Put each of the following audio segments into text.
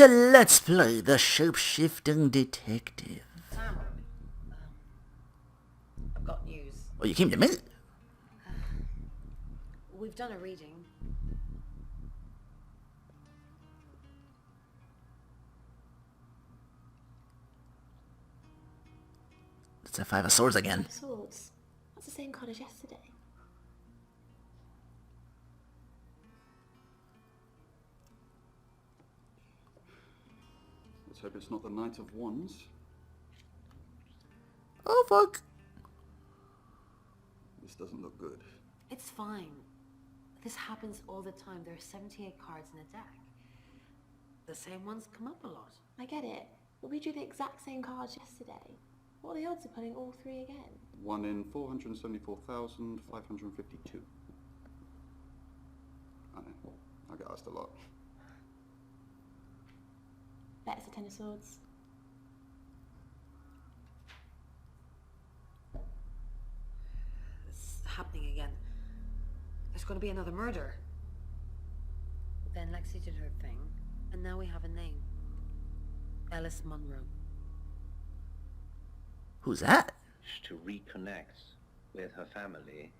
to Let's Play the Shapeshifting Detective. Sam, I've got news. Well, you came to me. We've done a reading. It's a Five of Swords again. Swords. That's the same card as yesterday. Let's hope it's not the Knight of Wands. Oh, fuck. This doesn't look good. It's fine. This happens all the time. There are 78 cards in a deck. The same ones come up a lot. I get it, but we drew the exact same cards yesterday. What are the odds of putting all three again? 1 in 474,552. I know. I get asked a lot. Bet it's a Ten of Swords. It's happening again. There's going to be another murder. Then Lexi did her thing, and now we have a name. Alice Munro. Who's that? To reconnect with her family.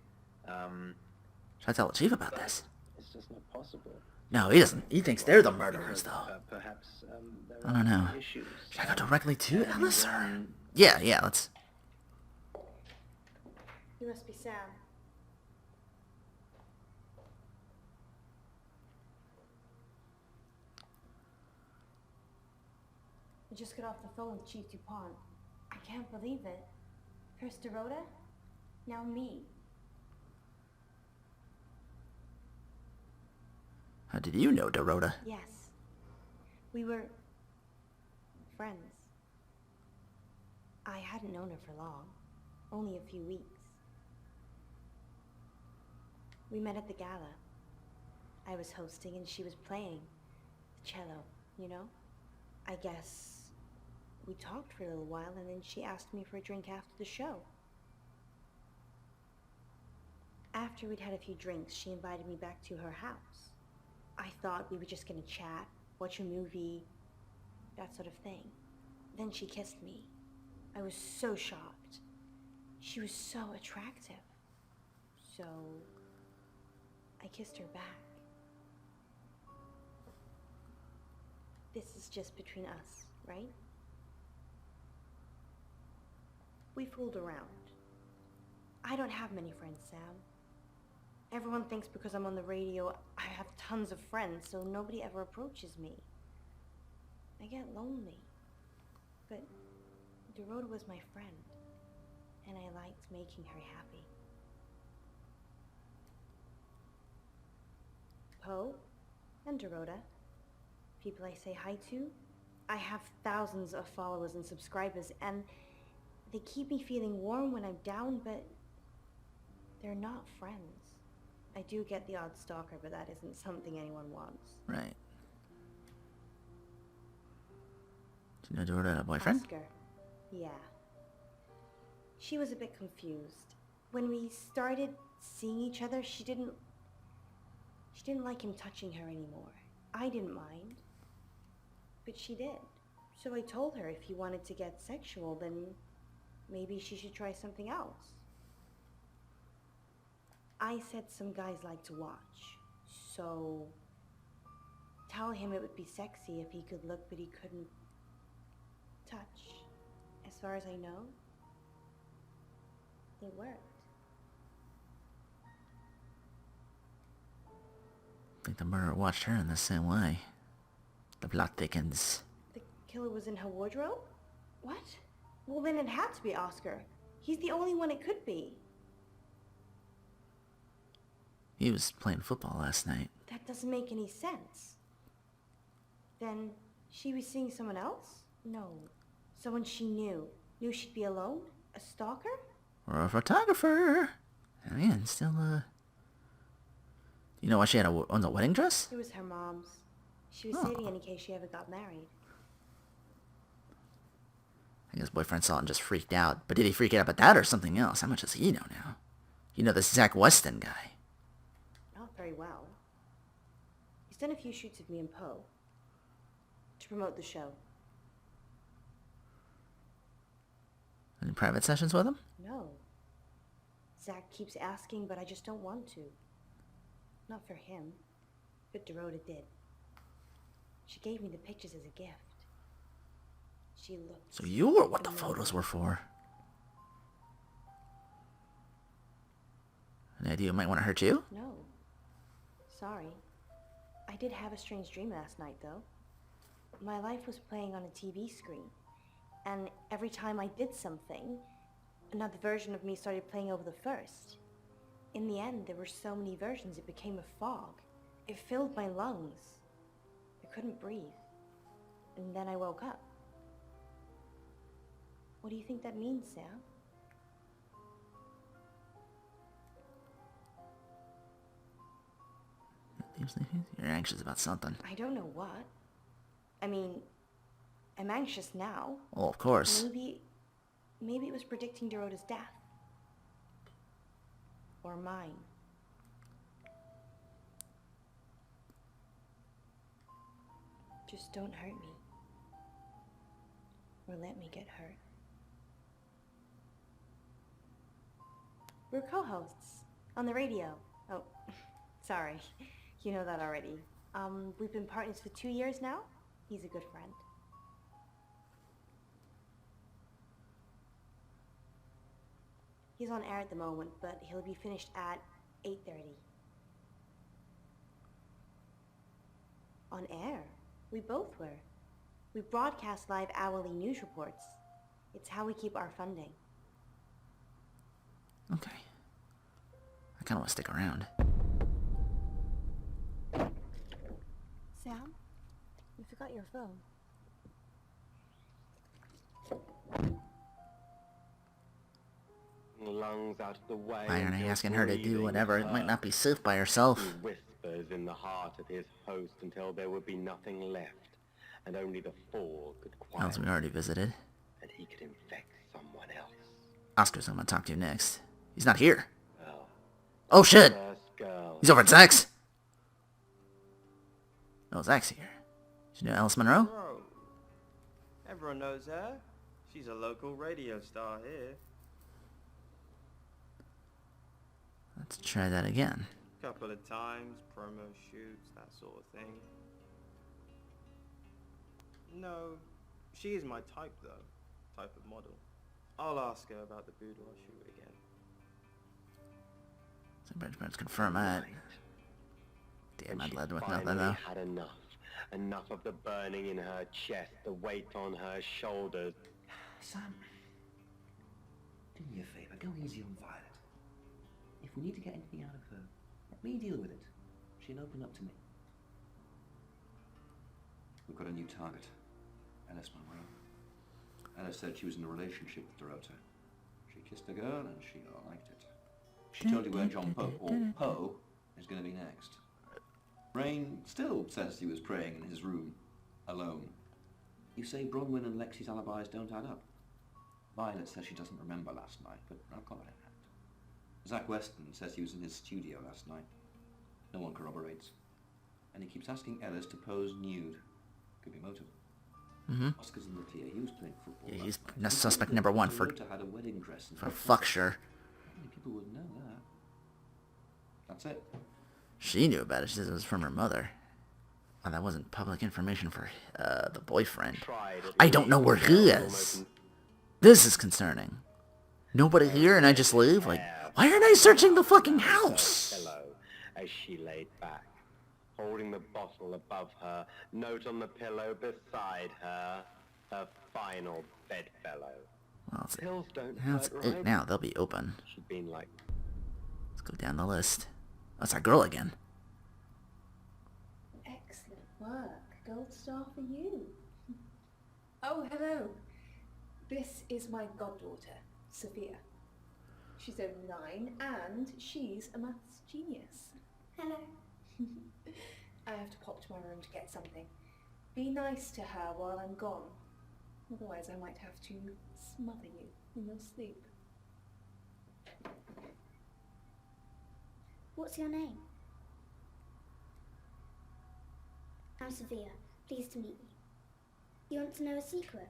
Should I tell the chief about this? It's just not possible. No, he doesn't. He thinks they're the murderers, though. Perhaps there I don't know. are issues. Should I go directly to Alice, or...? Yeah, let's... You must be Sam. I just got off the phone with Chief DuPont. I can't believe it. First Dorota, now me. How did you know Dorota? Yes. We were friends. I hadn't known her for long, only a few weeks. We met at the gala. I was hosting and she was playing the cello, you know? I guess we talked for a little while and then she asked me for a drink after the show. After we'd had a few drinks, she invited me back to her house. I thought we were just gonna chat, watch a movie, that sort of thing. Then she kissed me. I was so shocked. She was so attractive. So I kissed her back. This is just between us, right? We fooled around. I don't have many friends, Sam. Everyone thinks because I'm on the radio, I have tons of friends, so nobody ever approaches me. I get lonely. But Dorota was my friend, and I liked making her happy. Poe and Dorota, people I say hi to. I have thousands of followers and subscribers, and they keep me feeling warm when I'm down, but they're not friends. I do get the odd stalker, but that isn't something anyone wants. Right. Do you know Dorota had a boyfriend? Oscar. Yeah. She was a bit confused. When we started seeing each other, she didn't like him touching her anymore. I didn't mind. But she did. So I told her if he wanted to get sexual, then maybe she should try something else. I said some guys like to watch, so tell him it would be sexy if he could look but he couldn't touch. As far as I know, it worked. I think the murderer watched her in the same way. The plot thickens. The killer was in her wardrobe? What? Well, then it had to be Oscar. He's the only one it could be. He was playing football last night. That doesn't make any sense. Then she was seeing someone else? No. Someone she knew. Knew she'd be alone? A stalker? Or a photographer. I mean, still, You know why she had on the wedding dress? It was her mom's. She was saving it in case she ever got married. I guess boyfriend saw it and just freaked out. But did he freak out about that or something else? How much does he know now? You know, this Zach Weston guy. Not very well. He's done a few shoots of me and Poe. To promote the show. Any private sessions with him? No. Zach keeps asking, but I just don't want to. Not for him, but Dorota did. She gave me the pictures as a gift. She looked... So you were what the photos were for. An idea might want to hurt you? No. Sorry. I did have a strange dream last night, though. My life was playing on a TV screen. And every time I did something, another version of me started playing over the first. In the end, there were so many versions, it became a fog. It filled my lungs. I couldn't breathe. And then I woke up. What do you think that means, Sam? You're anxious about something. I don't know what. I mean, I'm anxious now. Oh, of course. Maybe it was predicting Dorota's death. Or mine. Just don't hurt me. Or let me get hurt. We're co-hosts on the radio. Oh, sorry. You know that already. We've been partners for 2 years now. He's a good friend. He's on air at the moment, but he'll be finished at 8:30. On air? We both were. We broadcast live hourly news reports. It's how we keep our funding. Okay. I kind of want to stick around. Sam? You forgot your phone. Lungs out of the way. Why aren't I until asking her to do breathing whatever? It might first. not be safe by herself. He whispers in the heart of his host until there would be nothing left, and only the fall could quiet, Else we already visited. and he could infect someone else. Oscar's who I'm gonna talk to next. He's not here. Well, Oh shit! first girl. He's over at Zach's. Oh, Zach's here. Did you know Alice Monroe? Bro, everyone knows her. She's a local radio star here. Let's try that again. Couple of times, promo shoots, that sort of thing. No, she is my type though. Type of model. I'll ask her about the boudoir shoot again. So let's confirm that. Damn, And I'd she led with finally nothing though. had enough. Enough of the burning in her chest, the weight on her shoulders. Sam, do me a favour, go easy on Violet. If we need to get anything out of her, let me deal with it. She'll open up to me. We've got a new target. Alice Monroe. Alice said she was in a relationship with Dorota. She kissed a girl and she liked it. She told you where John Poe, or Poe, is going to be next. Rain still says he was praying in his room, alone. You say Bronwyn and Lexi's alibis don't add up. Violet says she doesn't remember last night, but I've got it in hand. Zach Weston says he was in his studio last night. No one corroborates. And he keeps asking Ellis to pose nude. Could be motive. Oscar's in the clear. He was playing football. Yeah, last he's night. suspect number one for Dorota had a wedding dress and fuck sure. Not many people would know that. That's it. She knew about it. She said it was from her mother. Oh, that wasn't public information for the boyfriend. Tried at I don't know where he least is. This is concerning. Nobody here and I just leave? Like, why aren't I searching the fucking house? Pillow as she laid back, holding the bottle above her, note on the pillow beside her, her final bedfellow. Well, it's Pills don't it's hurt, 8 right? now. They'll be open. She'd been like, Let's go down the list. Oh, it's our girl again. Excellent work. Gold star for you. Oh, hello. This is my goddaughter, Sophia. She's over 9 and she's a maths genius. Hello. I have to pop to my room to get something. Be nice to her while I'm gone. Otherwise I might have to smother you in your sleep. What's your name? I'm Sophia. Pleased to meet you. You want to know a secret?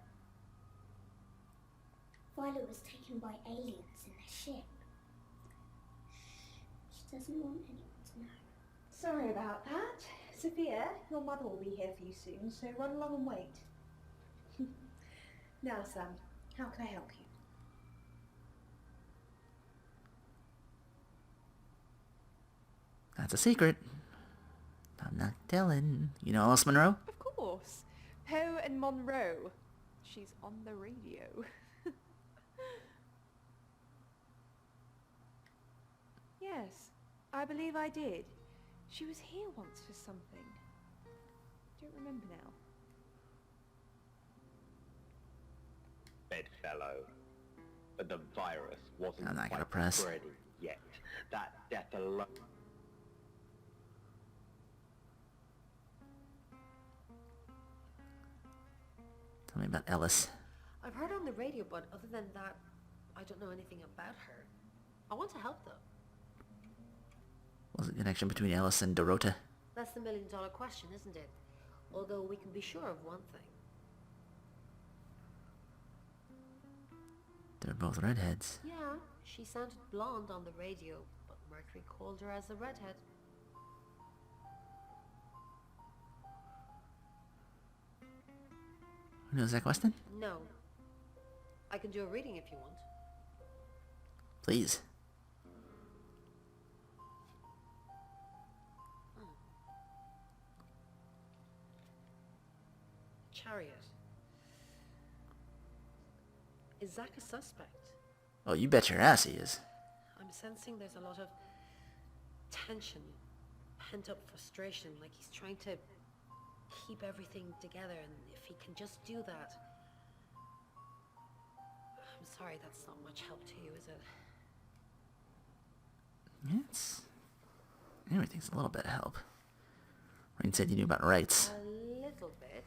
Violet was taken by aliens in their ship. She doesn't want anyone to know. Sorry about that. Sophia, your mother will be here for you soon, so run along and wait. Now, Sam, how can I help you? That's a secret. I'm not telling. You know Alice Monroe? Of course. Poe and Monroe. She's on the radio. Yes, I believe I did. She was here once for something. Don't remember now. Bedfellow. But the virus wasn't I'm not gonna quite press. spreading yet. That death alone. Tell me about Ellis. I've heard her on the radio, but other than that, I don't know anything about her. I want to help though. What's the connection between Ellis and Dorota? That's the million-dollar question, isn't it? Although we can be sure of one thing. They're both redheads. Yeah, she sounded blonde on the radio, but Mercury called her as a redhead. Who knows that question? No. I can do a reading if you want. Please. Chariot. Is Zach a suspect? Oh, you bet your ass he is. I'm sensing there's a lot of tension, pent-up frustration, like he's trying to keep everything together, and if he can just do that... I'm sorry, that's not much help to you, is it? It's... Everything's a little bit of help. Rain said you knew about rights. A little bit.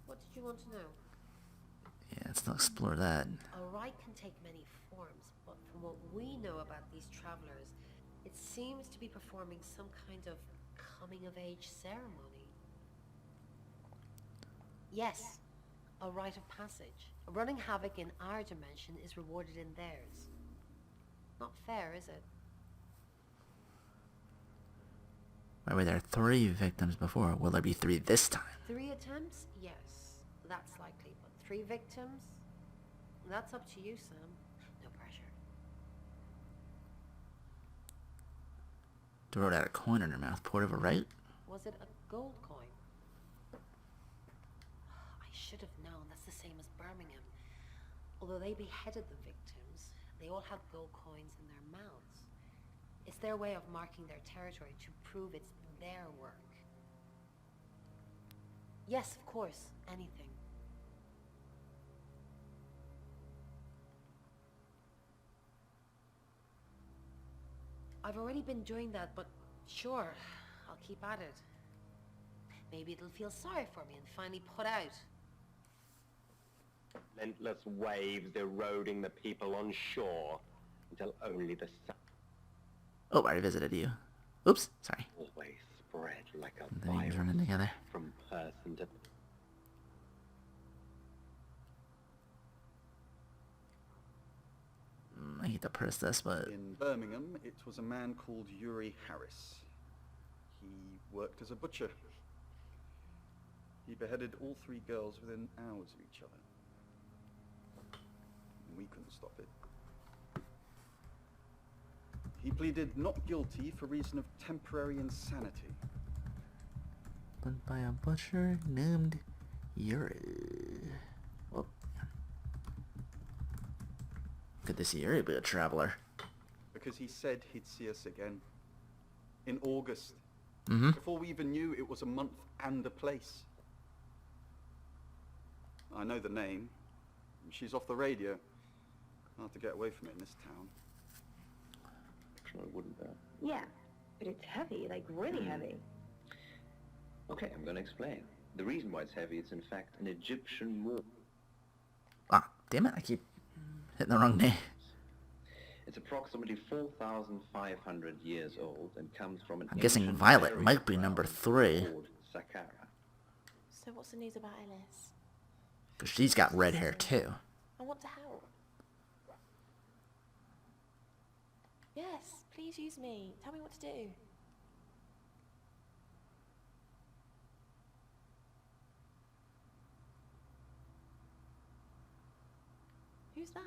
What did you want to know? Yeah, let's not explore that. A rite can take many forms, but from what we know about these travelers, it seems to be performing some kind of coming-of-age ceremony. Yes, a rite of passage. Running havoc in our dimension is rewarded in theirs. Not fair, is it? Why were there 3 victims before? Will there be 3 this time? 3 attempts? Yes, that's likely. But 3 victims? That's up to you, Sam. No pressure. Dorota had a coin in her mouth. Port of a right? Was it a gold coin? I should have known. That's the same as Birmingham. Although they beheaded the victims, they all had gold coins in their mouths. It's their way of marking their territory to prove it's their work. Yes, of course. Anything. I've already been doing that, but sure, I'll keep at it. Maybe it'll feel sorry for me and finally put out. Relentless waves eroding the people on shore until only the sun Oh, I already visited you. Oops, sorry. always spread like a The names virus running together. from person to... I hate to press this, but... In Birmingham, it was a man called Yuri Harris. He worked as a butcher. He beheaded all 3 girls within hours of each other. And we couldn't stop it. He pleaded not guilty for reason of temporary insanity. But by a butcher named Yuri. Well, could this Yuri be a traveler? Because he said he'd see us again. In August. Mm-hmm. Before we even knew it was a month and a place. I know the name. She's off the radio. Hard to get away from it in this town. Sure, it wouldn't be. Yeah, but it's heavy, like really heavy. Okay, I'm going to explain. The reason why it's heavy, it's in fact an Egyptian war. Ah, damn it, I keep hitting the wrong name. It's approximately 4,500 years old and comes from an I'm guessing ancient Violet burial might be ground number 3. called Saqqara. So what's the news about Ellis? 'Cause she's got red hair too. I want to help. Yes, please use me. Tell me what to do. Who's that?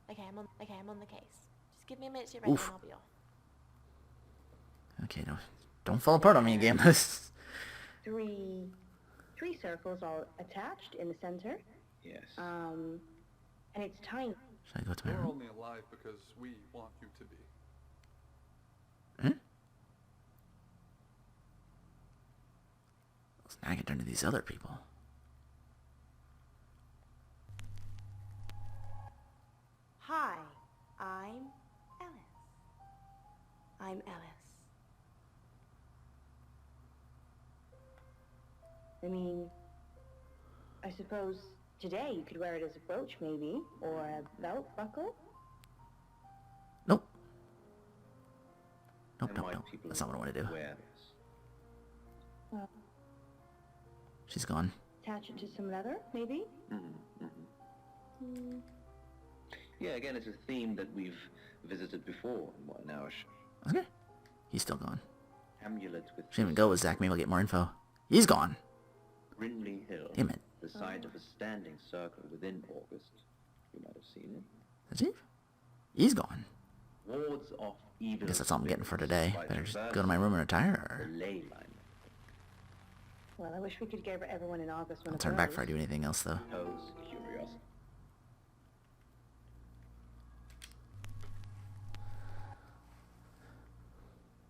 Okay, I'm on the case. Just give me a minute to get ready and I'll be off. Okay, don't fall apart on me again. Three circles all attached in the center. Yes. And it's tiny. Should I go to my You're room? only alive because we want you to be. So now I can turn to these other people. Hi, I'm Ellis. I'm Ellis. I mean, I suppose today you could wear it as a brooch, maybe, or a belt buckle. Nope. And why people That's not what I want to do. wear this. She's gone. Attach it to some leather, maybe? Yeah, again, it's a theme that we've visited before in our show. Okay. He's still gone. Amulet with She didn't even go with Zach. Maybe I'll get more info. He's gone. Brindley Hill. Damn it. The site of a standing circle within August. You might have seen it. Is he? He's gone. Wards off evil. I guess that's all I'm getting for today. Better just go to my room and retire, or The ley line. Well, I wish we could give everyone in August one I'll of turn back before I those. do anything else, though. Pose curiosity.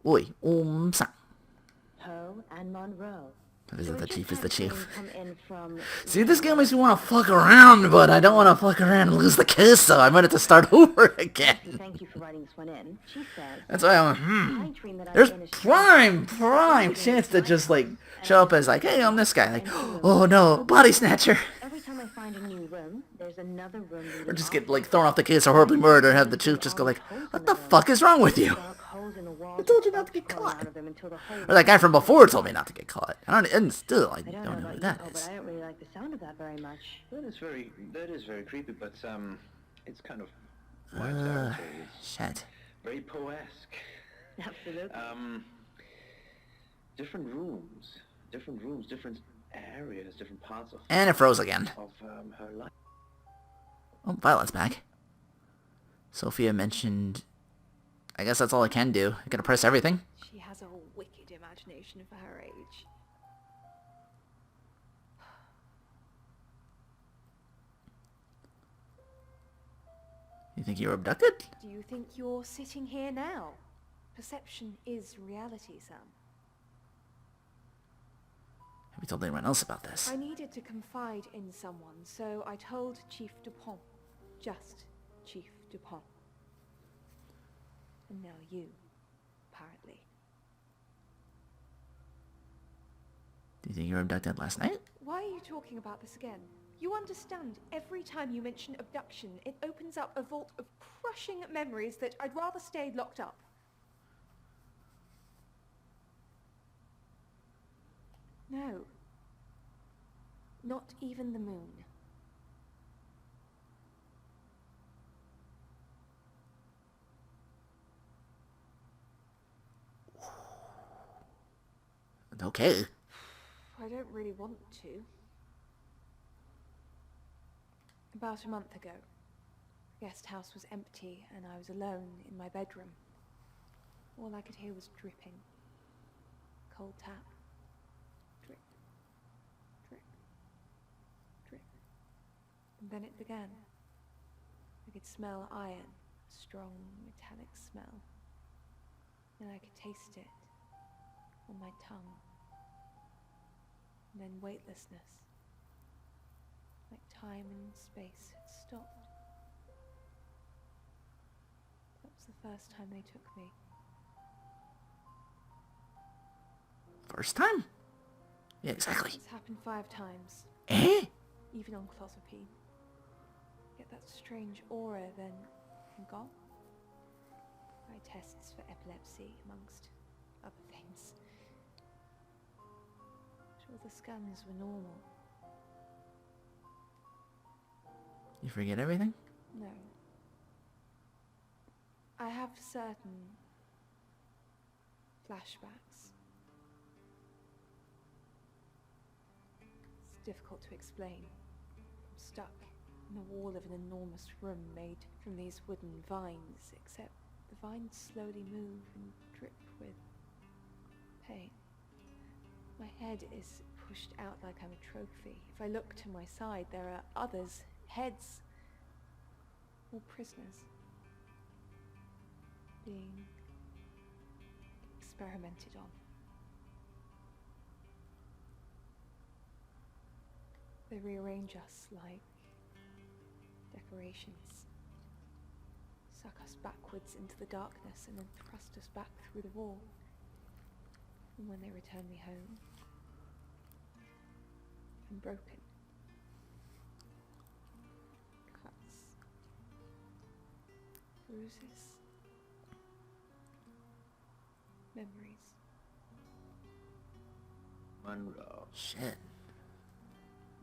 Oi, sang. Poe and Monroe. Is it the chief is the chief? Come in from See, this game makes me want to fuck around, but I don't want to fuck around and lose the kiss, so I might have to start over again. Thank you for writing this one in. She says, That's why I'm There's prime chance to just, like, show up as, like, hey, I'm this guy. Like, oh no, body snatcher. every time I find a new room, there's another room Or just get, like, thrown off the case or horribly murdered and have the chief just go, like, what the fuck is wrong with you? I told you not to get caught. Or that guy from before told me not to get caught. And still, I don't know who that is. But I don't really like the sound of that very much. That is very creepy, but it's kind of my territory. Shit. Very poesque. Absolutely. Different rooms, different areas, different parts of. And it froze again. Of her life. Oh, Violet's back. Sophia mentioned... I guess that's all I can do. I gotta press everything. She has a wicked imagination for her age. You think you were abducted? Do you think you're sitting here now? Perception is reality, Sam. Have you told anyone else about this? I needed to confide in someone, so I told Chief Dupont. Just Chief Dupont. And now you, apparently. Do you think you were abducted last night? Why are you talking about this again? You understand, every time you mention abduction, it opens up a vault of crushing memories that I'd rather stay locked up. No. Not even the moon. Okay. I don't really want to. About a month ago, the guest house was empty and I was alone in my bedroom. All I could hear was dripping. Cold tap. Drip. Drip. Drip. And then it began. I could smell iron, a strong metallic smell. Then I could taste it on my tongue. And then weightlessness. Like time and space had stopped. That was the first time they took me. First time? Yeah, exactly. It's happened 5 times. Eh? Even on clozapine. Get that strange aura, then gone. Eye tests for epilepsy, amongst other things. Sure the scans were normal. You forget everything? No. I have certain flashbacks. It's difficult to explain. I'm stuck in the wall of an enormous room made from these wooden vines, except the vines slowly move and drip with pain. My head is pushed out like I'm a trophy. If I look to my side, there are others, heads, all prisoners, being experimented on. They rearrange us like decorations, suck us backwards into the darkness and then thrust us back through the wall. And when they return me home, I'm broken. Cuts. Bruises. Memories. Monroe. Shit.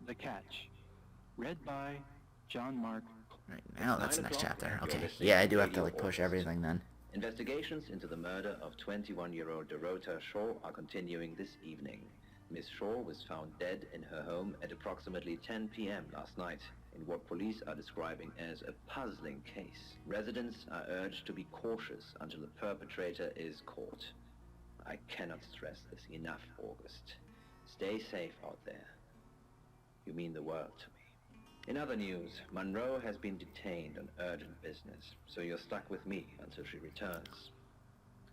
The Catch. Read by John Mark. Right now, that's the next chapter. You're Okay. listening Yeah, I to do have to Radio like push August. everything then. Investigations into the murder of 21-year-old Dorota Shaw are continuing this evening. Miss Shaw was found dead in her home at approximately 10 p.m. last night in what police are describing as a puzzling case. Residents are urged to be cautious until the perpetrator is caught. I cannot stress this enough, August. Stay safe out there. You mean the world to me. In other news, Monroe has been detained on urgent business, so you're stuck with me until she returns.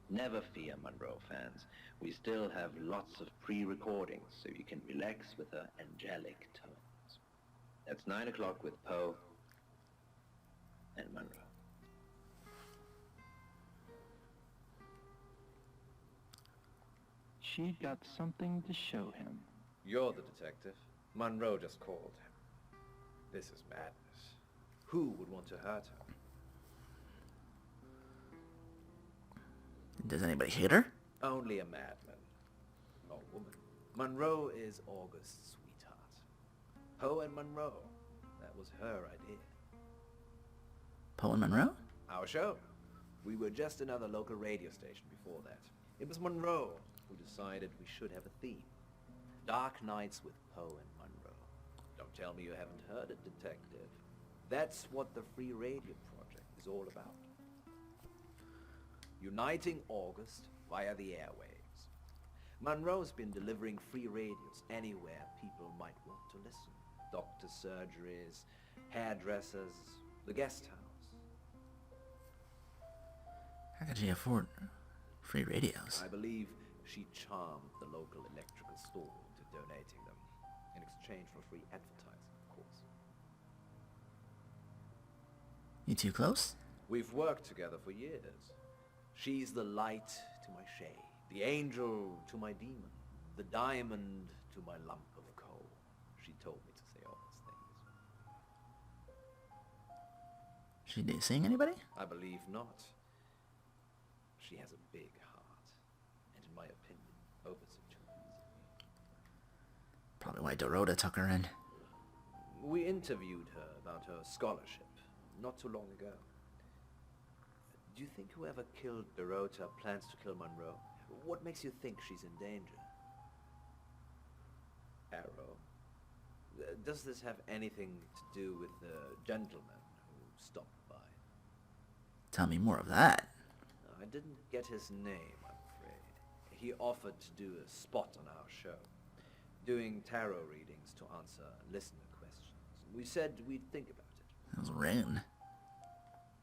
Never fear, Monroe fans. We still have lots of pre-recordings, so you can relax with her angelic tones. That's 9 o'clock with Poe and Monroe. She got something to show him. You're the detective. Monroe just called. This is madness. Who would want to hurt her? Does anybody hate her? Only a madman. Or woman. Monroe is August's sweetheart. Poe and Monroe. That was her idea. Poe and Monroe? Our show. We were just another local radio station before that. It was Monroe who decided we should have a theme. Dark Nights with Poe and Monroe. Don't tell me you haven't heard it, detective. That's what the Free Radio Project is all about. Uniting August via the airwaves. Monroe's been delivering free radios anywhere people might want to listen. Doctor surgeries, hairdressers, the guest house. How could she afford free radios? I believe she charmed the local electrical store into donating them, in exchange for free advertising, of course. You too close? We've worked together for years. She's the light to my shade, the angel to my demon, the diamond to my lump of coal. She told me to say all those things. She seeing anybody? I believe not. She has a big heart, and in my opinion, opens it too easily. Probably why Dorota took her in. We interviewed her about her scholarship not too long ago. Do you think whoever killed Dorota plans to kill Monroe? What makes you think she's in danger? Arrow. Does this have anything to do with the gentleman who stopped by? Tell me more of that. I didn't get his name, I'm afraid. He offered to do a spot on our show, doing tarot readings to answer listener questions. We said we'd think about it. That was Rain.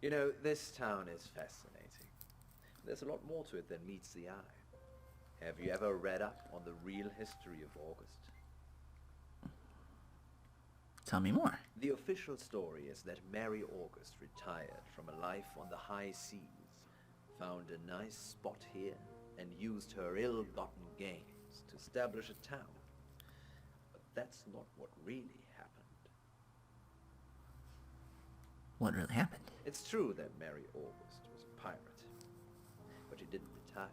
You know, this town is fascinating. There's a lot more to it than meets the eye. Have you ever read up on the real history of August? Tell me more. The official story is that Mary August retired from a life on the high seas, found a nice spot here, and used her ill-gotten gains to establish a town. But that's not what really happened. What really happened? It's true that Mary August was a pirate, but she didn't retire.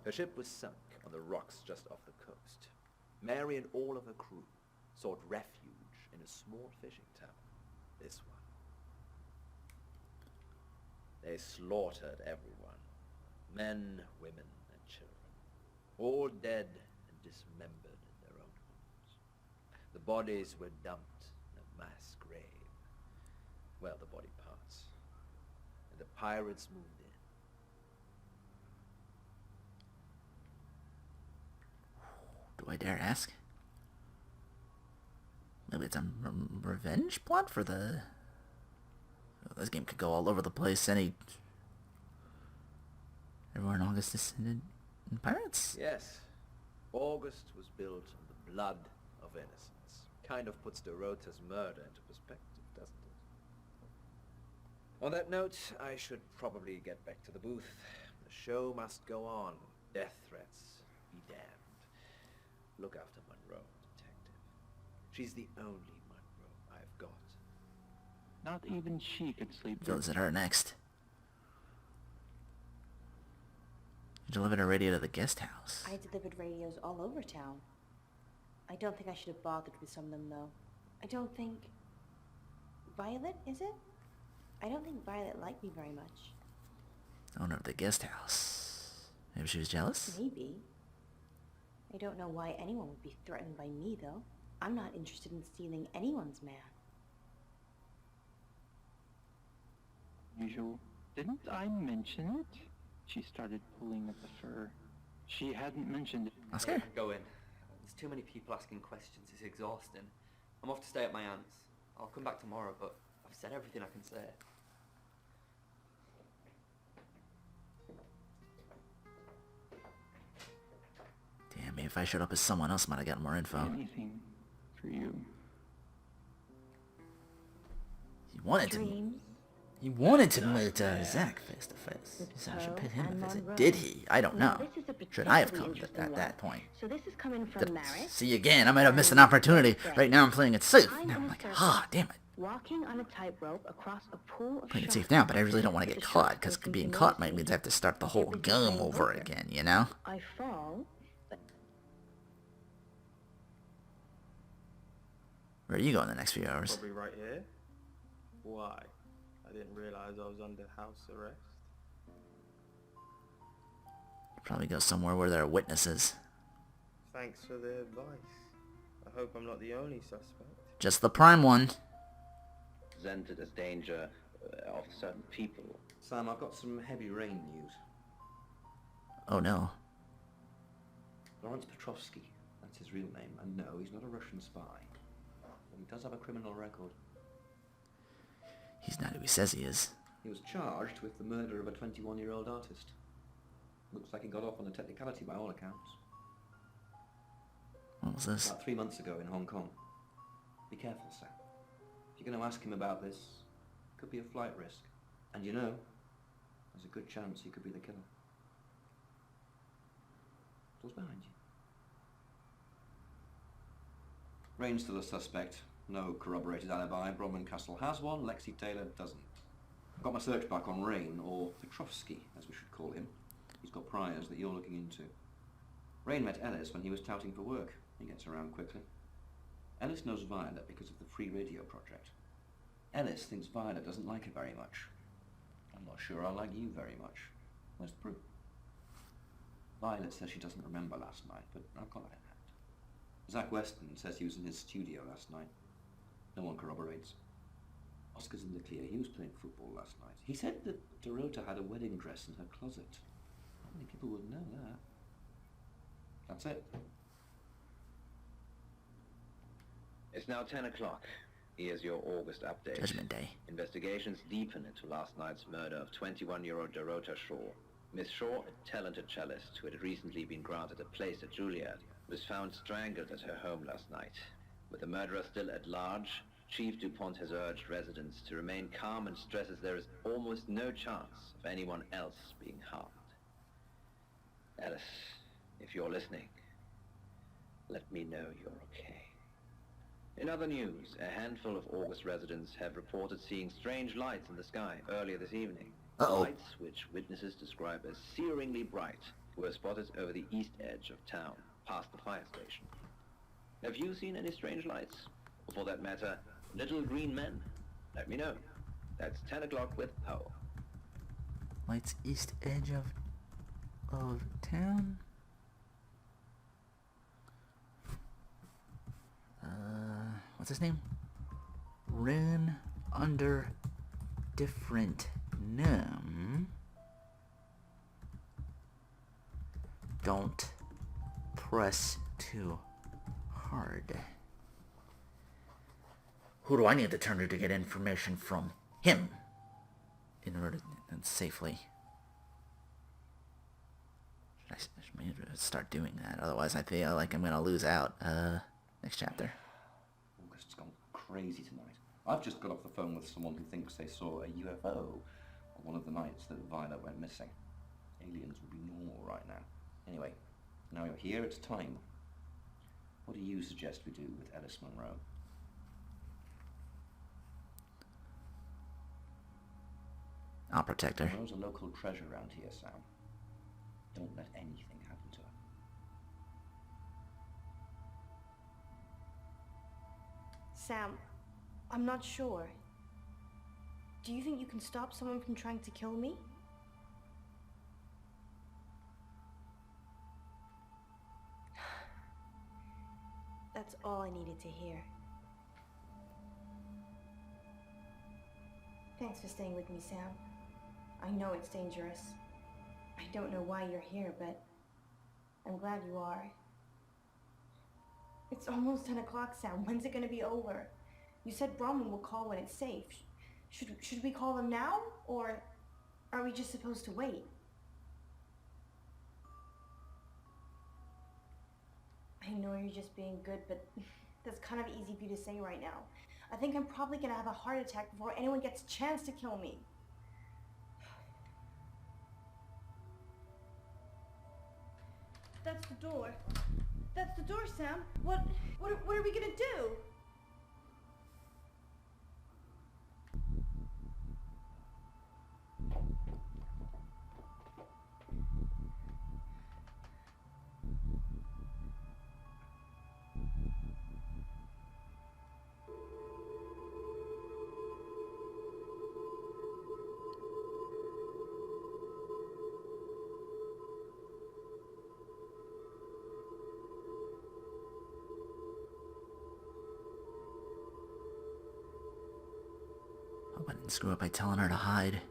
Her ship was sunk on the rocks just off the coast. Mary and all of her crew sought refuge in a small fishing town. This one. They slaughtered everyone. Men, women, and children. All dead and dismembered in their own homes. The bodies were dumped in a mass grave. Well, the body parts. And the pirates moved in. Do I dare ask? Maybe it's a revenge plot for the... Oh, this game could go all over the place. Everyone in August descended in pirates? Yes. August was built on the blood of innocents. Kind of puts Dorota's murder into perspective, doesn't it? On that note, I should probably get back to the booth. The show must go on. Death threats be damned. Look after Monroe, detective. She's the only Monroe I've got. Not even she could sleep. So is it her next? You delivered a radio to the guest house. I delivered radios all over town. I don't think I should have bothered with some of them, though. I don't think... Violet, is it? I don't think Violet liked me very much. Owner of the guest house. Maybe she was jealous? Maybe. I don't know why anyone would be threatened by me, though. I'm not interested in stealing anyone's man. Usual. Didn't I mention it? She started pulling at the fur. She hadn't mentioned it. Oscar? Go in. There's too many people asking questions. It's exhausting. I'm off to stay at my aunt's. I'll come back tomorrow, but I've said everything I can say. Damn, maybe if I showed up as someone else, might have gotten more info. Anything for you. He wanted to meet Zach face to face. So I should pay him a visit. Did he? I don't know. Should I have come at that point? So this is coming from Maris. See again, I might have missed an opportunity. Right now I'm playing it safe. Now I'm like, damn it. Walking on a tightrope across a pool of Playing it safe now, but I really don't want to get caught, because being caught might mean I have to start the whole game over again, you know? I fall. Where are you going the next few hours? Probably right here. Why? I didn't realize I was under house arrest. Probably go somewhere where there are witnesses. Thanks for the advice. I hope I'm not the only suspect. Just the prime one. Presented as danger of certain people. Sam, I've got some heavy rain news. Oh no. Lawrence Petrovsky, that's his real name, and no, he's not a Russian spy. But he does have a criminal record. He's not who he says he is. He was charged with the murder of a 21-year-old artist. Looks like he got off on a technicality by all accounts. What was this? About 3 months ago in Hong Kong. Be careful, Sam. If you're going to ask him about this, it could be a flight risk. And you know, there's a good chance he could be the killer. What's behind you? Rain's still a suspect. No corroborated alibi. Bronwyn Castle has one, Lexi Taylor doesn't. I've got my search back on Rain, or Petrovsky, as we should call him. He's got priors that you're looking into. Rain met Ellis when he was touting for work. He gets around quickly. Ellis knows Violet because of the free radio project. Ellis thinks Violet doesn't like her very much. I'm not sure I like you very much. Where's the proof? Violet says she doesn't remember last night, but I've got that in hand. Zach Weston says he was in his studio last night. No one corroborates. Oscar's in the clear. He was playing football last night. He said that Dorota had a wedding dress in her closet. How many people would know that? That's it. It's now 10 o'clock. Here's your August update. Judgment Day. Investigations deepen into last night's murder of 21-year-old Dorota Shaw. Miss Shaw, a talented cellist who had recently been granted a place at Juilliard, was found strangled at her home last night. With the murderer still at large, Chief DuPont has urged residents to remain calm and stresses there is almost no chance of anyone else being harmed. Alice, if you're listening, let me know you're okay. In other news, a handful of August residents have reported seeing strange lights in the sky earlier this evening. Lights which witnesses describe as searingly bright were spotted over the east edge of town, past the fire station. Have you seen any strange lights? Or for that matter, little green men? Let me know. That's 10 o'clock with Poe. Lights east edge of town. What's his name? Run under different name. Don't press too hard. Who do I need to turn to get information from him in order to safely? I should maybe start doing that. Otherwise, I feel like I'm gonna lose out. Next chapter. August's gone crazy tonight. I've just got off the phone with someone who thinks they saw a UFO on one of the nights that Violet went missing. Aliens would be normal right now. Anyway, now you're here, it's time. What do you suggest we do with Ellis Monroe? I'll protect her. Monroe's a local treasure around here, Sam. Don't let anything happen to her. Sam, I'm not sure. Do you think you can stop someone from trying to kill me? That's all I needed to hear. Thanks for staying with me, Sam. I know it's dangerous. I don't know why you're here, but I'm glad you are. It's almost 10 o'clock, Sam. When's it gonna be over? You said Bronwyn will call when it's safe. Should we call him now? Or are we just supposed to wait? I know you're just being good, but that's kind of easy for you to say right now. I think I'm probably gonna have a heart attack before anyone gets a chance to kill me. That's the door. That's the door, Sam. What are we gonna do? Hope I didn't screw up by telling her to hide.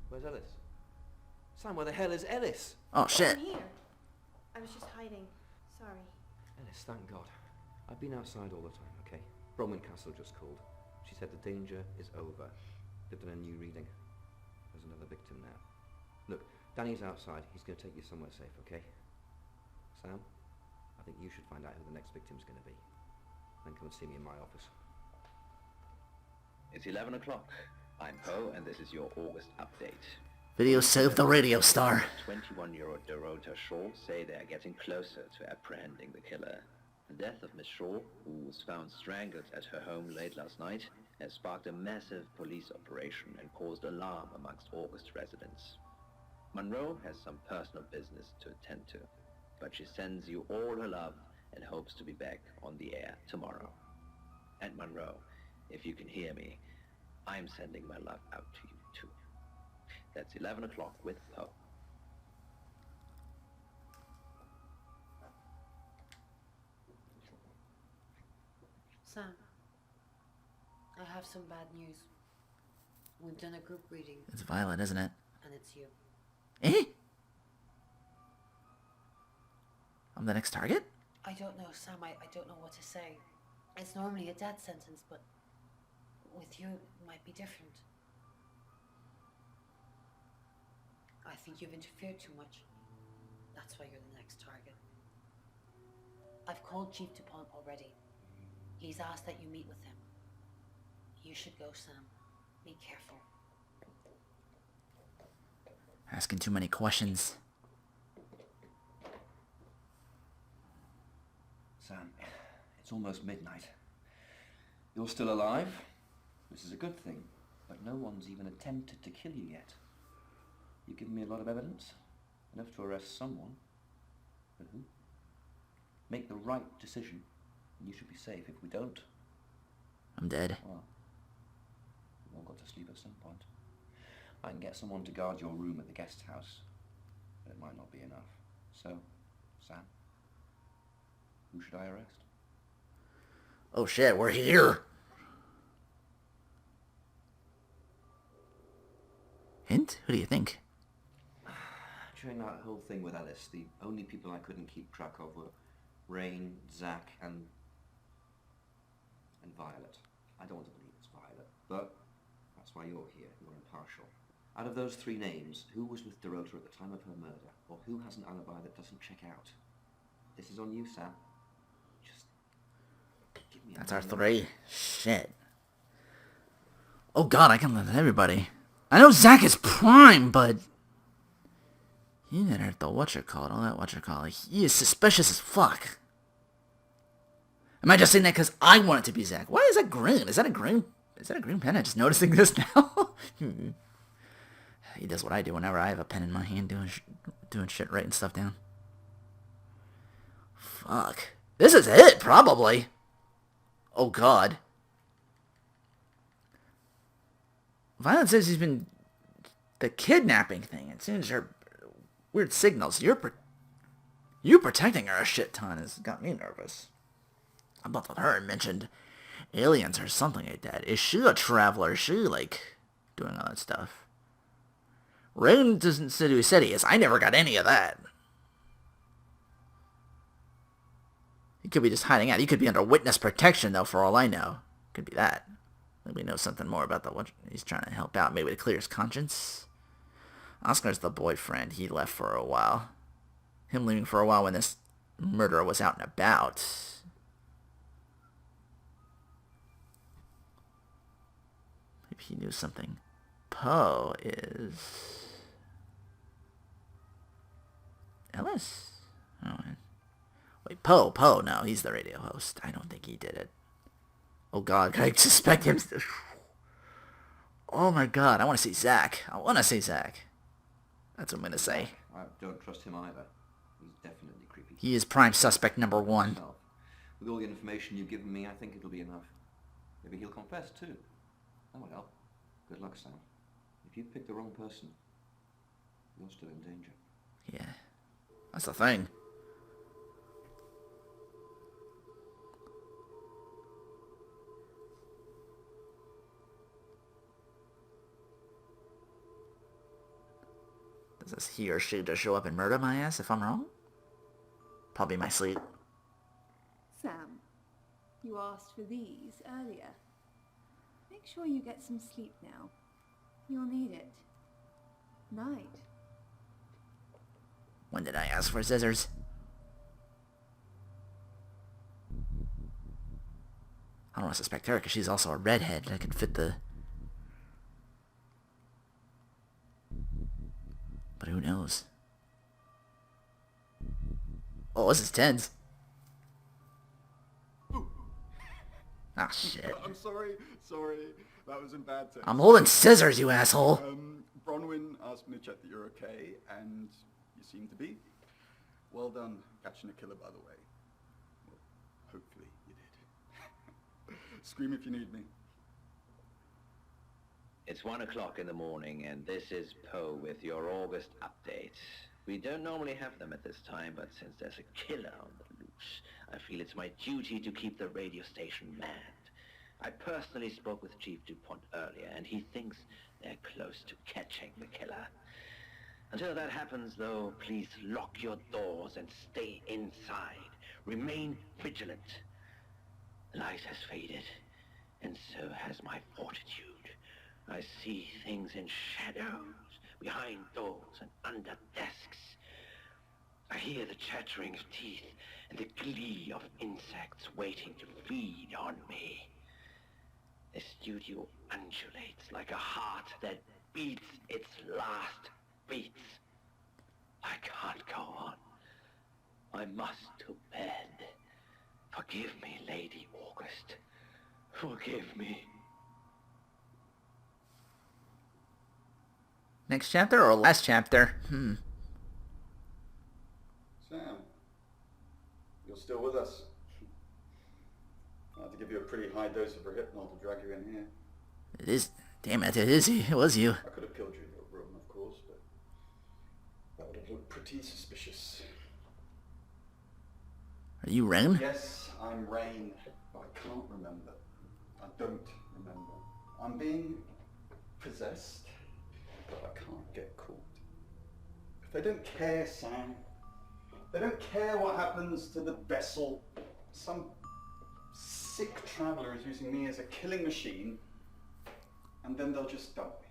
Where's Ellis? Sam, where the hell is Ellis? Oh shit. I'm here. I was just hiding. Sorry. Ellis, thank God. I've been outside all the time, okay? Bronwyn Castle just called. She said the danger is over. They've done a new reading. There's another victim now. Look, Danny's outside. He's going to take you somewhere safe, okay? Sam, I think you should find out who the next victim's going to be. Then come and see me in my office. It's 11 o'clock. I'm Poe, and this is your August update. Video saved the radio star. 21-year-old Dorota Shaw say they are getting closer to apprehending the killer. The death of Miss Shaw, who was found strangled at her home late last night, has sparked a massive police operation and caused alarm amongst August residents. Monroe has some personal business to attend to, but she sends you all her love and hopes to be back on the air tomorrow. And Monroe, if you can hear me, I'm sending my love out to you too. That's 11 o'clock with Poe. Sam, I have some bad news. We've done a group reading. It's Violet, isn't it? And it's you. Eh? I'm the next target? I don't know, Sam. I don't know what to say. It's normally a death sentence, but with you, it might be different. I think you've interfered too much. That's why you're the next target. I've called Chief DuPont already. He's asked that you meet with him. You should go, Sam. Be careful. Asking too many questions. Sam, it's almost midnight. You're still alive. This is a good thing. but no one's even attempted to kill you yet. You've given me a lot of evidence, enough to arrest someone. But who? Make the right decision, and you should be safe. If we don't, I'm dead. well, we've all got to sleep at some point. I can get someone to guard your room at the guest house, but it might not be enough. So, Sam, who should I arrest? Oh shit, we're here. Hint? Who do you think? During that whole thing with Ellis, the only people I couldn't keep track of were Rain, Zach, and Violet. I don't want to believe it's Violet, but that's why you're here. You're impartial. Out of those three names, who was with Dorota at the time of her murder, or who has an alibi that doesn't check out? This is on you, Sam. Just give me a That's our name. three. Shit. Oh god, I can let everybody. I know Zach is prime, but he didn't hurt the whatchamacallit, all that whatchamacallit. He is suspicious as fuck. Am I just saying that because I want it to be Zach? Why is that green? Is that a green pen? I'm just noticing this now. He does what I do whenever I have a pen in my hand doing shit, writing stuff down. Fuck. This is it, probably. Oh god. Violet says he's been... The kidnapping thing. It seems her weird signals. You protecting her a shit ton has got me nervous. I bumped with her and mentioned aliens or something like that. Is she a traveler? Is she, like, doing all that stuff? Rain doesn't say who he said he is. I never got any of that. He could be just hiding out. He could be under witness protection, though, for all I know. Could be that. Maybe he knows something more about what he's trying to help out. Maybe to clear his conscience. Oscar's the boyfriend. He left for a while. Him leaving for a while when this murderer was out and about. Maybe he knew something. Poe is... Ellis? Oh, wait, Poe, no, he's the radio host. I don't think he did it. Oh god, I suspect him. Oh my god, I want to see Zach. That's what I'm going to say. I don't trust him either. He's definitely creepy. He is prime suspect number one. With all the information you've given me, I think it'll be enough. Maybe he'll confess too. Oh well. Good luck, Sam. If you pick the wrong person, you're still in danger. Yeah. That's the thing. Does this he or she just show up and murder my ass if I'm wrong? Probably my sleep. Sam, you asked for these earlier. Make sure you get some sleep now. You'll need it. Night. When did I ask for scissors? I don't want to suspect her because she's also a redhead that could fit the... But who knows? Oh, this is tense. Ah, shit. I'm sorry. That was in bad taste. I'm holding scissors, you asshole. Bronwyn asked me to check that you're okay, and you seem to be. Well done catching a killer, by the way. Well, hopefully you did. Scream if you need me. It's 1 o'clock in the morning, and this is Poe with your August update. We don't normally have them at this time, but since there's a killer on the loose, I feel it's my duty to keep the radio station manned. I personally spoke with Chief DuPont earlier, and he thinks they're close to catching the killer. Until that happens, though, please lock your doors and stay inside. Remain vigilant. The light has faded, and so has my fortitude. I see things in shadows, behind doors and under desks. I hear the chattering of teeth and the glee of insects waiting to feed on me. The studio undulates like a heart that beats its last beats. I can't go on. I must to bed. Forgive me, Lady August. Forgive me. Next chapter or last chapter? Sam, you're still with us. I had to give you a pretty high dose of Rohypnol to drag you in here. It is. Damn it, it is you. It was you. I could have killed you in your room, of course, but that would have looked pretty suspicious. Are you Rain? Yes, I'm Rain, but I can't remember. I don't remember. I'm being possessed, but I can't get caught. If they don't care, Sam, they don't care what happens to the vessel. Some sick traveller is using me as a killing machine, and then they'll just dump me.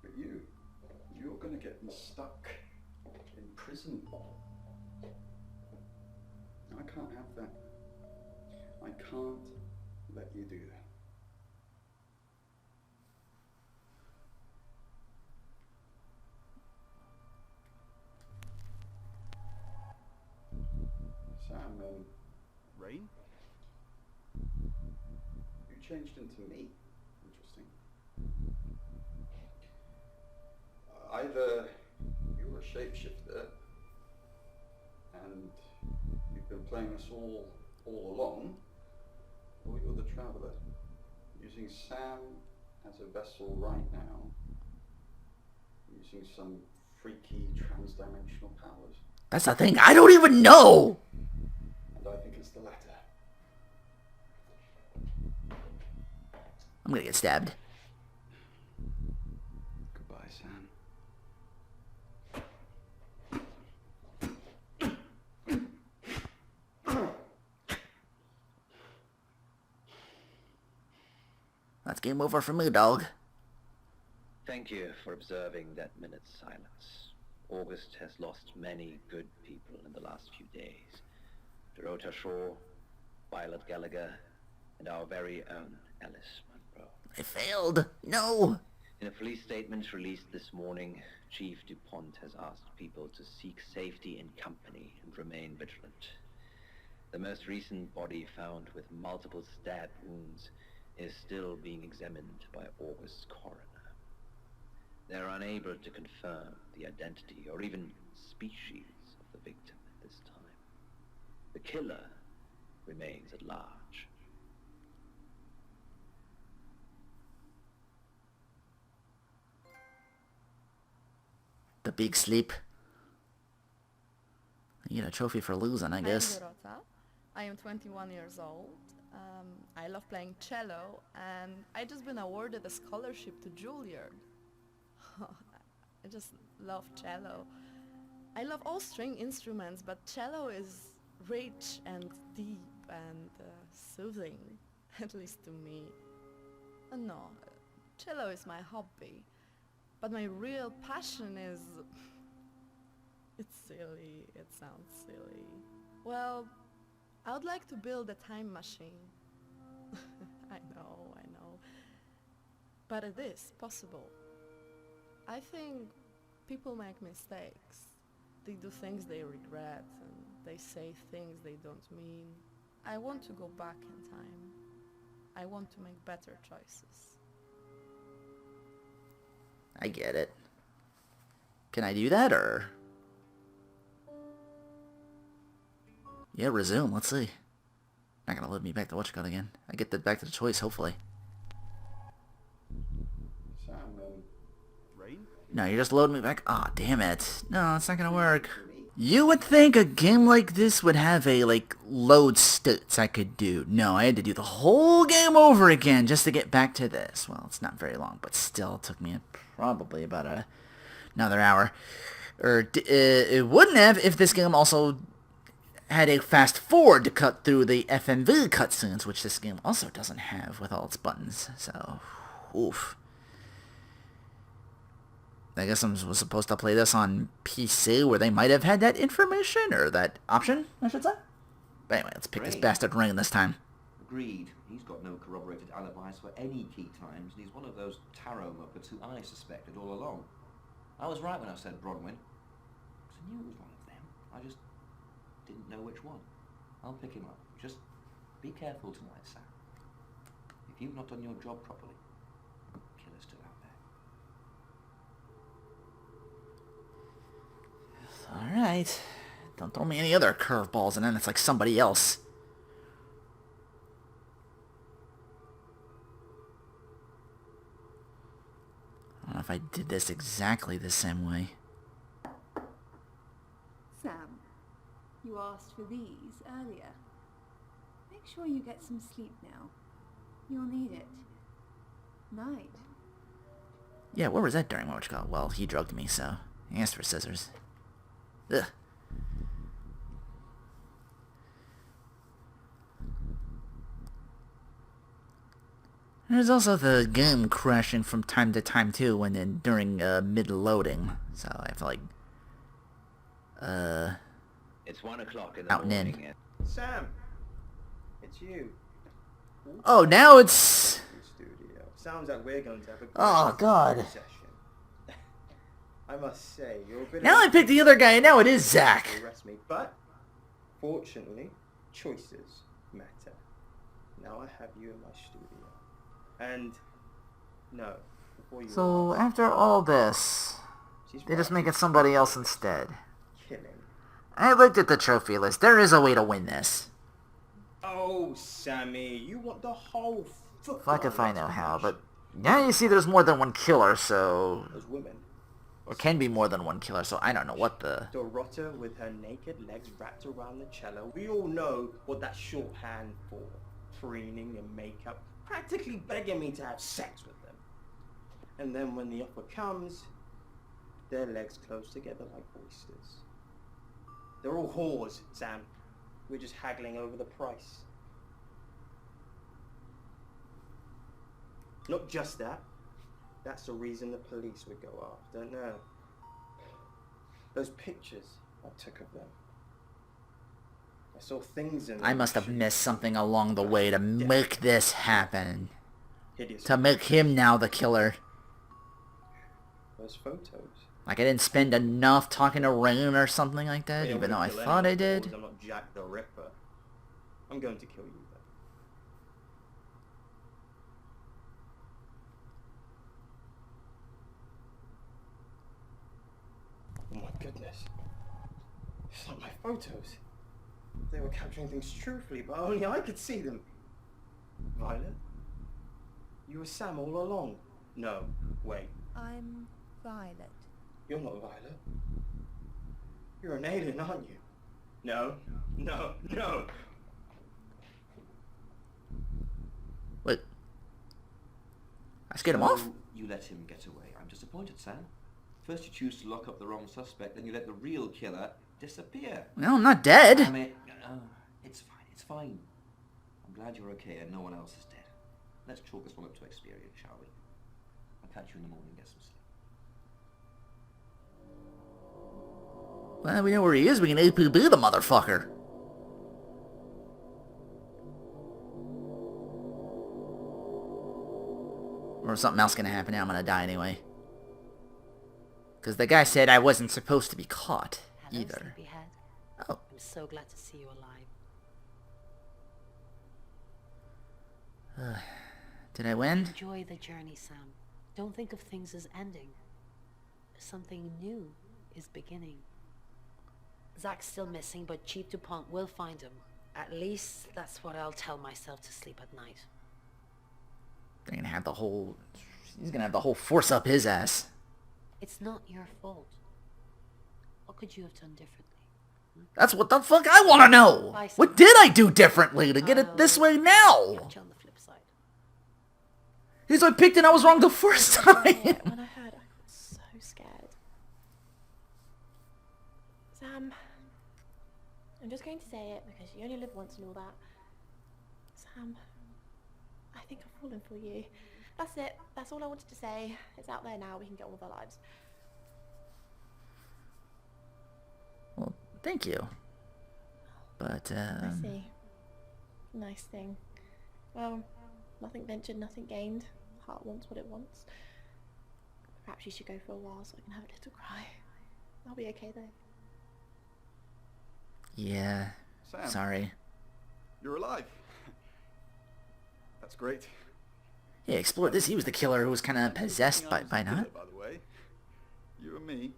But you're gonna get me stuck in prison. I can't have that. I can't let you do that. Sam, Rain? You changed into me. Interesting. Either you're a shapeshifter and you've been playing us all along, or you're the traveller, using Sam as a vessel right now, using some freaky trans-dimensional powers. That's the thing. I don't even know. And I think it's the latter. I'm gonna get stabbed. Goodbye, Sam. That's game over for me, dog. Thank you for observing that minute's silence. August has lost many good people in the last few days. Dorota Shaw, Violet Gallagher, and our very own Alice Munro. I failed. No. In a police statement released this morning, Chief DuPont has asked people to seek safety in company and remain vigilant. The most recent body found with multiple stab wounds is still being examined by August's coroner. They're unable to confirm the identity or even species of the victim at this time. The killer remains at large. The big sleep. You get a trophy for losing, I guess. I'm Dorota. I am 21 years old. I love playing cello, and I just been awarded a scholarship to Juilliard. I just love cello. I love all string instruments, but cello is rich and deep and soothing, at least to me. No, cello is my hobby, but my real passion is... It's silly, it sounds silly. Well, I would like to build a time machine. I know. But it is possible. I think people make mistakes. They do things they regret and they say things they don't mean. I want to go back in time. I want to make better choices. I get it. Can I do that, or...? Yeah, resume. Let's see. Not gonna load me back to what you got again. I get that back to the choice, hopefully. Sam, Rain? No, you're just loading me back. Aw, damn it. No, it's not gonna work. You would think a game like this would have a, load states I could do. No, I had to do the whole game over again just to get back to this. Well, it's not very long, but still it took me probably about another hour. Or, it wouldn't have if this game also had a fast forward to cut through the FMV cutscenes, which this game also doesn't have with all its buttons. So, oof. I guess I was supposed to play this on PC, where they might have had that information, or that option, I should say. But anyway, let's pick this bastard Rain this time. Agreed. He's got no corroborated alibis for any key times, and he's one of those tarot muppets who I suspected all along. I was right when I said Bronwyn. Because I knew it was one of them. I just didn't know which one. I'll pick him up. Just be careful tonight, Sam. If you've not done your job properly, killer's still out there. Alright. Don't throw me any other curveballs and then it's like somebody else. I don't know if I did this exactly the same way. Sam, you asked for these earlier. Make sure you get some sleep now. You'll need it. Night. Yeah, where was that during what you call? Well, he drugged me, so he asked for scissors. Ugh. There's also the game crashing from time to time too, when during mid-loading. So I feel like It's 1 o'clock in the out and morning. in. Sam, it's you. Oh, now it's. Studio. Sounds like we're going to have a Oh God. session. I must say, you're a bit. Now I picked the other guy, and now it is Zach. Arrest me, but fortunately, choices matter. Now I have you in my studio, and no, before you. So after all this, they just make it somebody else instead. Killing. I looked at the trophy list. There is a way to win this. Oh, Sammy, you want the whole Fuck if I know how, but now you see there's more than one killer, so... Those women. Or can be more than one killer, so I don't know what the... Dorota with her naked legs wrapped around the cello. We all know what that's shorthand for. Preening and makeup. Practically begging me to have sex with them. And then when the offer comes, their legs close together like oysters. They're all whores, Sam. We're just haggling over the price. Not just that. That's the reason the police would go after. No. Those pictures I took of them. I saw things in them. I must have missed something along the way to make this happen. Hideous. To make him now the killer. Those photos. Like I didn't spend enough talking to Rain or something like that, even though I thought I did. I'm not Jack the Ripper. I'm going to kill you, though. Oh my goodness. It's like my photos. They were capturing things truthfully, but only I could see them. Violet? You were Sam all along. No, wait. I'm Violet. You're not Violet. You're an alien, aren't you? No, no, no! Wait. I scared him off? You let him get away. I'm disappointed, Sam. First you choose to lock up the wrong suspect, then you let the real killer disappear. No, I'm not dead. Damn it. It's fine, it's fine. I'm glad you're okay and no one else is dead. Let's chalk this one up to experience, shall we? I'll catch you in the morning, get some sleep. Well, we know where he is. We can APB the motherfucker. Or something else gonna happen now. I'm gonna die anyway. Because the guy said I wasn't supposed to be caught either. Sleepyhead. Oh. I'm so glad to see you alive. Did I win? Enjoy the journey, Sam. Don't think of things as ending. Something new is beginning. Zach's still missing, but Chief DuPont will find him. At least that's what I'll tell myself to sleep at night. They're gonna have the whole... He's gonna have the whole force up his ass. It's not your fault. What could you have done differently? That's what the fuck I wanna know! What did I do differently to get it this way now? Catch you on the flip side. He's I picked and I was wrong the first time! When I heard, I got so scared. Sam, I'm just going to say it because you only live once and all that. Sam, I think I've fallen for you. That's it. That's all I wanted to say. It's out there now. We can get on with our lives. Well, thank you. But, I see. Nice thing. Well, nothing ventured, nothing gained. Heart wants what it wants. Perhaps you should go for a while so I can have a little cry. I'll be okay though. Yeah. Sam, sorry. You're alive. That's great. Yeah, explored this. He was the killer who was kind of possessed by not. By the way, you and me,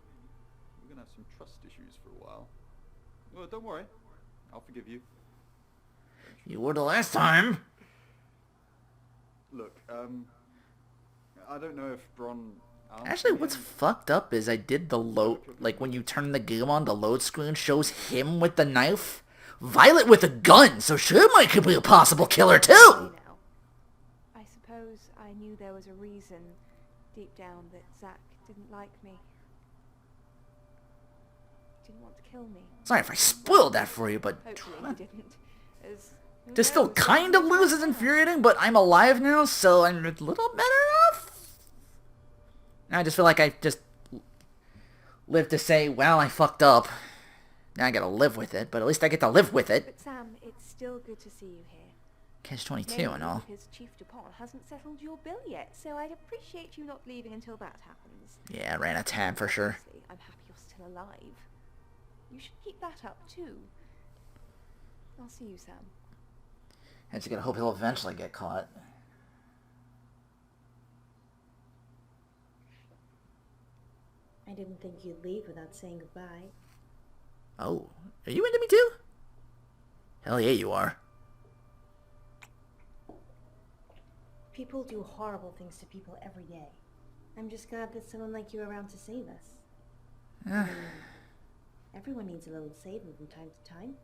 we're have some trust issues for a while. Well, don't worry. I'll forgive you. You were the last time. Look, I don't know if Bron... Actually, what's fucked up is I did the load, like when you turn the game on, the load screen shows him with the knife, Violet with a gun, so she might be a possible killer too! I suppose I knew there was a reason deep down that Zack didn't like me. He didn't want to kill me. Sorry if I spoiled that for you, but... Hopefully he didn't. As This still kind of loses infuriating, but I'm alive now, so I'm a little better off. I just feel like I just lived to say, well, I fucked up. Now I gotta live with it, but at least I get to live with it. But Sam, it's still good to see you here. Catch-22 and all. Because Chief Dupont hasn't settled your bill yet, so I'd appreciate you not leaving until that happens. Yeah, I ran a tab for sure. Obviously, I'm happy you're still alive. You should keep that up too. I'll see you, Sam. I just gotta hope he'll eventually get caught. I didn't think you'd leave without saying goodbye. Oh, are you into me too? Hell yeah, you are. People do horrible things to people every day. I'm just glad there's someone like you around to save us. Yeah. Everyone needs a little saving from time to time.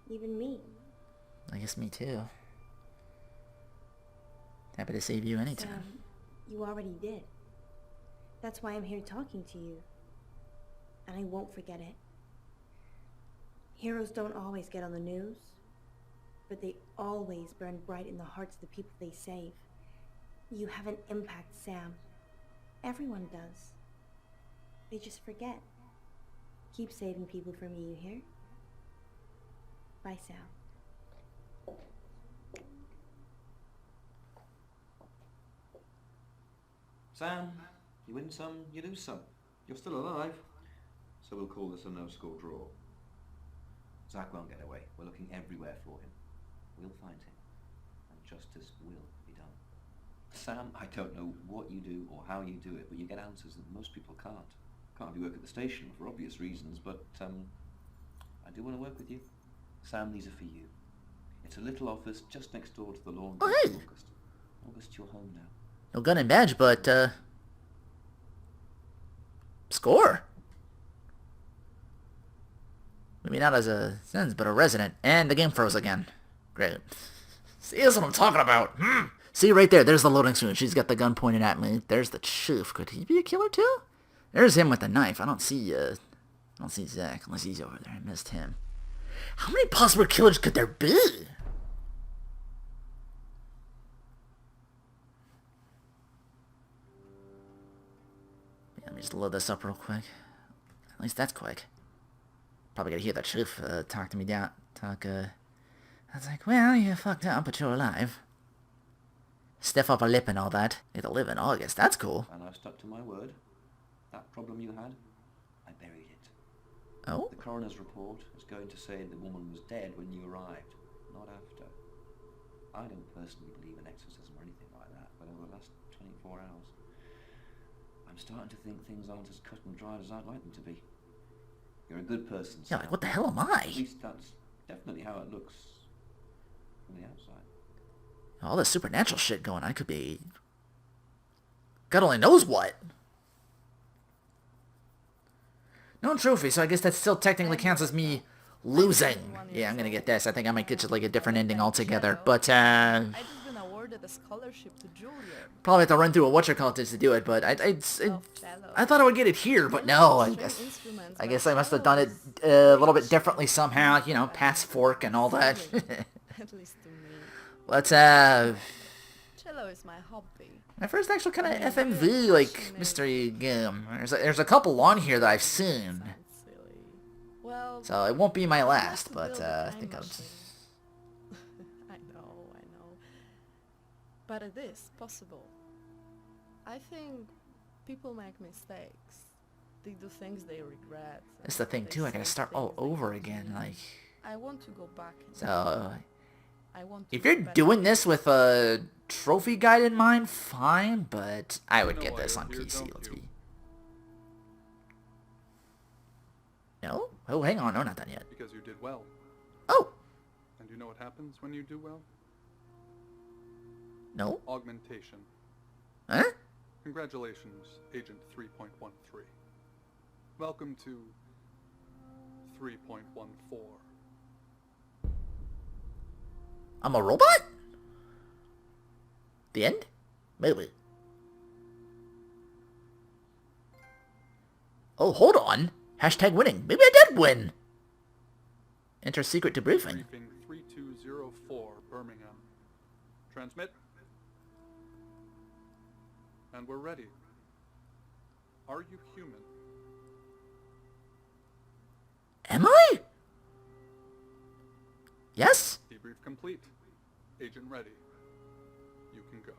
Even me. I guess me too. Happy to save you anytime. Sam, you already did. That's why I'm here talking to you. And I won't forget it. Heroes don't always get on the news, but they always burn bright in the hearts of the people they save. You have an impact, Sam. Everyone does. They just forget. Keep saving people for me, you hear? Bye, Sam. Sam, you win some, you lose some. You're still alive. So we'll call this a no-score draw. Zack won't get away. We're looking everywhere for him. We'll find him. And justice will be done. Sam, I don't know what you do or how you do it, but you get answers that most people can't. Can't have you work at the station for obvious reasons, but I do want to work with you. Sam, these are for you. It's a little office just next door to the laundry. Oh, hey. August, you're home now. No gun and badge, but, score! Maybe not as a citizen, but a resident. And the game froze again. Great. See, that's what I'm talking about. See, right there, there's the loading screen. She's got the gun pointed at me. There's the chief. Could he be a killer too? There's him with the knife. I don't see Zack, unless he's over there. I missed him. How many possible killers could there be? Yeah, let me just load this up real quick. At least that's quick. Probably gonna hear that chief talk to me down. I was like, well, you fucked up, but you're alive. Stiff upper lip and all that. You get to live in August. That's cool. And I've stuck to my word. That problem you had, I buried it. Oh? The coroner's report is going to say the woman was dead when you arrived, not after. I don't personally believe in exorcism or anything like that, but over the last 24 hours, I'm starting to think things aren't as cut and dried as I'd like them to be. You're a good person, Yeah, like, what the hell am I? At least that's definitely how it looks from the outside. All this supernatural shit going on could be... God only knows what. No trophy, so I guess that still technically counts as me losing. Yeah, I'm gonna get this. I think I might get to like a different ending altogether. But, I just been awarded a scholarship to Juilliard. probably have to run through a whatchamacallit to do it, but I thought I would get it here, but no, I guess I must have done it a little bit differently somehow, you know, pass fork and all that. At least to me. Let's, Cello is my hobby. my first actual kind of FMV, like, mystery game. There's a couple on here that I've seen. Well, So it won't be my last, but, I think I'll just... I know. But it is possible. I think people make mistakes. They do things they regret. That's the thing, too. I gotta start all over again, like... I want to go back. So... I want If you're doing this with a trophy guide in mind, fine, but I would get this on PC, let's be... No? Oh, hang on. No, not done yet. Because you did well. Oh! And you know what happens when you do well? No? Augmentation. Huh? Congratulations, Agent 3.13. Welcome to 3.14. I'm a robot? The end? Maybe. Oh, hold on. Hashtag winning. Maybe I did win. Enter secret debriefing. Briefing 3204, Birmingham. Transmit. And we're ready. Are you human? Am I? Yes? Debrief complete. Agent ready. You can go.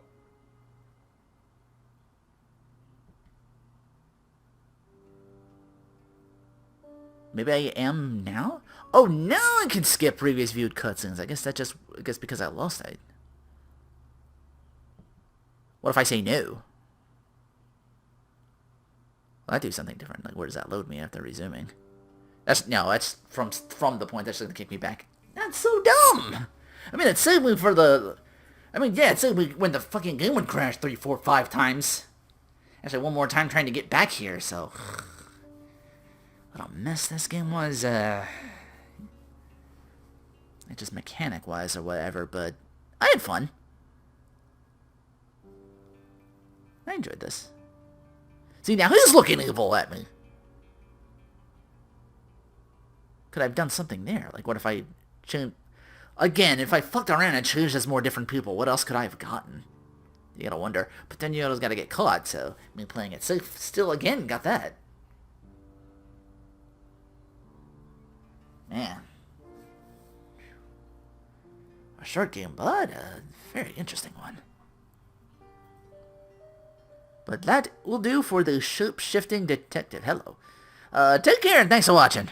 Maybe I am now? Oh, now I can skip previous viewed cutscenes. I guess because I lost it. What if I say no? Well, I do something different. Like, where does that load me after resuming? That's from the point that's going to kick me back. That's so dumb! I mean, it saved me for the... I mean, yeah, it saved me when the fucking game would crash 3, 4, 5 times. Actually, one more time trying to get back here, so... What a mess this game was, just mechanic-wise or whatever, but I had fun. I enjoyed this. See, now he's looking evil at me. Could I have done something there? Like, what if I changed... Again, if I fucked around and changed as more different people, what else could I have gotten? You gotta wonder. But then you always gotta get caught, so me playing it safe still again got that. Man. A short game, but a very interesting one. But that will do for the Shapeshifting Detective. Hello. Take care and thanks for watching.